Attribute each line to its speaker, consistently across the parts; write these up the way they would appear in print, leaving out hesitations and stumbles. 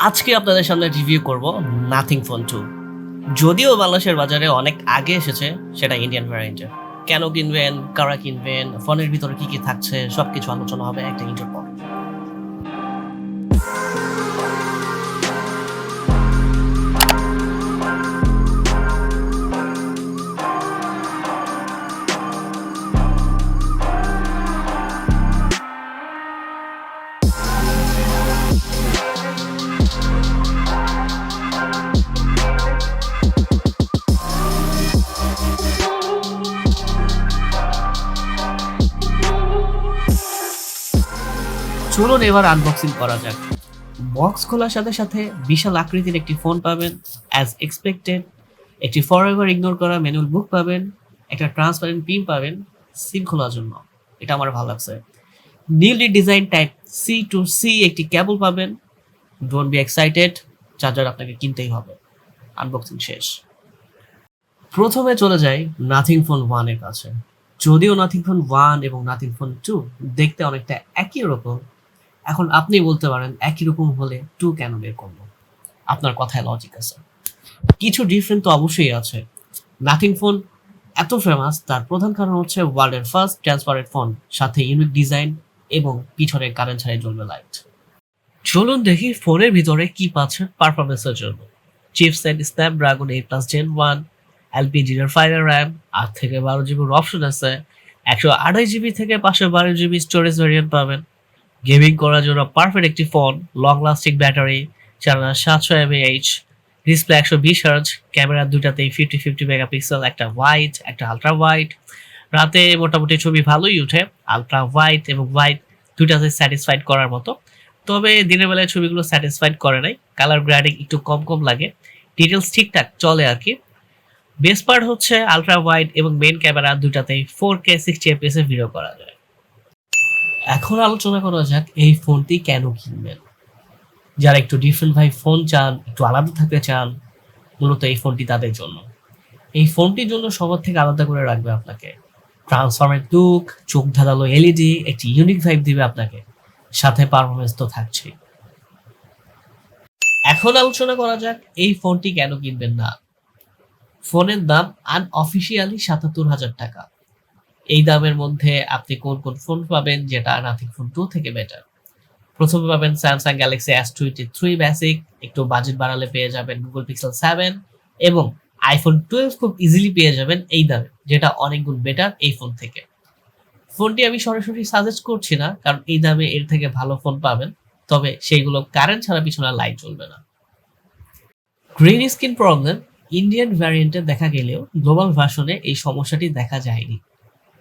Speaker 1: আজকে আপনাদের সামনে রিভিউ করব নাথিং ফোন 2। যদিও বাংলাদেশের বাজারে অনেক আগে এসেছে, সেটা ইন্ডিয়ান ভ্যারিয়েন্টে। কেন কিনবেন, কারা কিনবেন, ফোনের ভিতরে কি কি থাকছে, সবকিছু আলোচনা হবে একটা ইন্টার পর। চলুন এবার আনবক্সিং করা যাক। বক্স খোলার সাথে সাথে বিশাল আকৃতির একটি ফোন পাবেন অ্যাজ এক্সপেক্টেড, একটি ফরএভার ইগনোর করা ম্যানুয়াল বুক পাবেন, একটা ট্রান্সপারেন্ট পিন পাবেন সিম খোলার জন্য, এটা আমার ভালো লাগছে। Newly design type C to C একটি কেবল পাবেন। ডোন্ট বি এক্সাইটেড, চার্জার আপনাকে কিনতেই হবে। আনবক্সিং শেষ। প্রথমে চলে যাই নাথিং ফোন 1 এর কাছে। যদিও নাথিং ফোন 1 এবং নাথিং ফোন 2 দেখতে অনেকটা একই রকম, এখন আপনি বলতে পারেন একই রকম হলে 2 কেন বের করলো? আপনার কথায় লজিক আছে, কিছু ডিফারেন্ট তো অবশ্যই আছে। নাথিং ফোন এত ফেমাস তার প্রধান কারণ হচ্ছে ওয়ার্ল্ডের ফার্স্ট ট্রান্সপারেন্ট ফোন, সাথে ইউনিক ডিজাইন এবং পিছনে কারেন্ট ছাড়াই জ্বলবে লাইট। চলুন দেখি ফোনের ভিতরে কি পাচ্ছেন পারফরমেন্সের জন্য। Chipset Snapdragon 8+ Gen 1, LPDDR5 RAM, 8 থেকে 12 জিবির অপশন আছে, 128 জিবি থেকে 512 জিবি স্টোরেজ ভ্যারিয়েন্ট পাবেন। গেমিং করার জন্য পারফেক্ট একটি phone, long lasting battery, channel 700 mAh, display 120 hertz, camera দুটাতেই 50-50 মেগাপিক্সেল, একটা ওয়াইড একটা আলট্রা ওয়াইড। রাতে মোটামুটি ছবি ভালোই উঠে, আলট্রা ওয়াইড এবং ওয়াইড দুটাতে স্যাটিসফাইড করার মতো। তবে দিনের বেলায় ছবিগুলো স্যাটিসফাইড করে নাই, কালার গ্রেডিং একটু কম কম লাগে, ডিটেলস ঠিকঠাক চলে আর কি। বেস্ট পার্ট হচ্ছে আলট্রা ওয়াইড এবং মেইন ক্যামেরা দুটাতেই 4K 60 fps এ ভিডিও করা যায়। এখন আলোচনা করা যাক এই ফোনটি কেন কিনবেন। যারা একটু ডিফারেন্ট ভাই ফোন চান, একটু আলাদা থাকতে চান, মূলত এই ফোনটি তাদের জন্য। এই ফোনটির জন্য সবার থেকে আলাদা করে রাখবে আপনাকে। ট্রান্সফরমেট লুক, চোখ ধাঁধালো এলইডি, একটি ইউনিক ভাইব দিবে আপনাকে, সাথে পারফরমেন্স তো থাকছেই। এখন আলোচনা করা যাক এই ফোনটি কেন কিনবেন না। ফোনের দাম আনঅফিসিয়ালি 77,000 টাকা। এই দামের মধ্যে আপনি কোন কোন ফোন পাবেন যেটা নাথিং ফোন 2 থেকে বেটার? প্রথমে পাবেন স্যামসাং গ্যালাক্সি S23 বেসিক, একটু বাজেট বাড়ালে পেয়ে যাবেন গুগল পিক্সেল 7 এবং আইফোন 12 খুব ইজিলি পেয়ে যাবেন এই দামে, যেটা অনেক গুণ বেটার এই ফোন থেকে। ফোনটি আমি সরাসরি সাজেস্ট করছি না, কারণ এই দামে এর থেকে ভালো ফোন পাবেন, তবে সেইগুলো কারেন্ট ছাড়া পিছনে লাইট জ্বলবে না। গ্রিন স্ক্রিন প্রবলেম ইন্ডিয়ান ভ্যারিয়েন্টে দেখা গেলেও গ্লোবাল ভার্সনে এই সমস্যাটি দেখা যায়নি।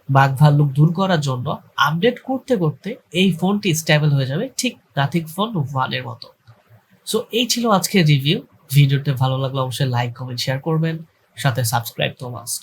Speaker 1: বাগ ভাল্লুক দূর করার জন্য আপডেট করতে করতে এই ফোনটি স্টেবল হয়ে যাবে, ঠিক নাথিং ফোন 1 এর মতো। সো এই ছিল আজকের রিভিউ। ভিডিওতে ভালো লাগলে অবশ্যই লাইক, কমেন্ট, শেয়ার করবেন, সাথে সাবস্ক্রাইব তো মাস্ট।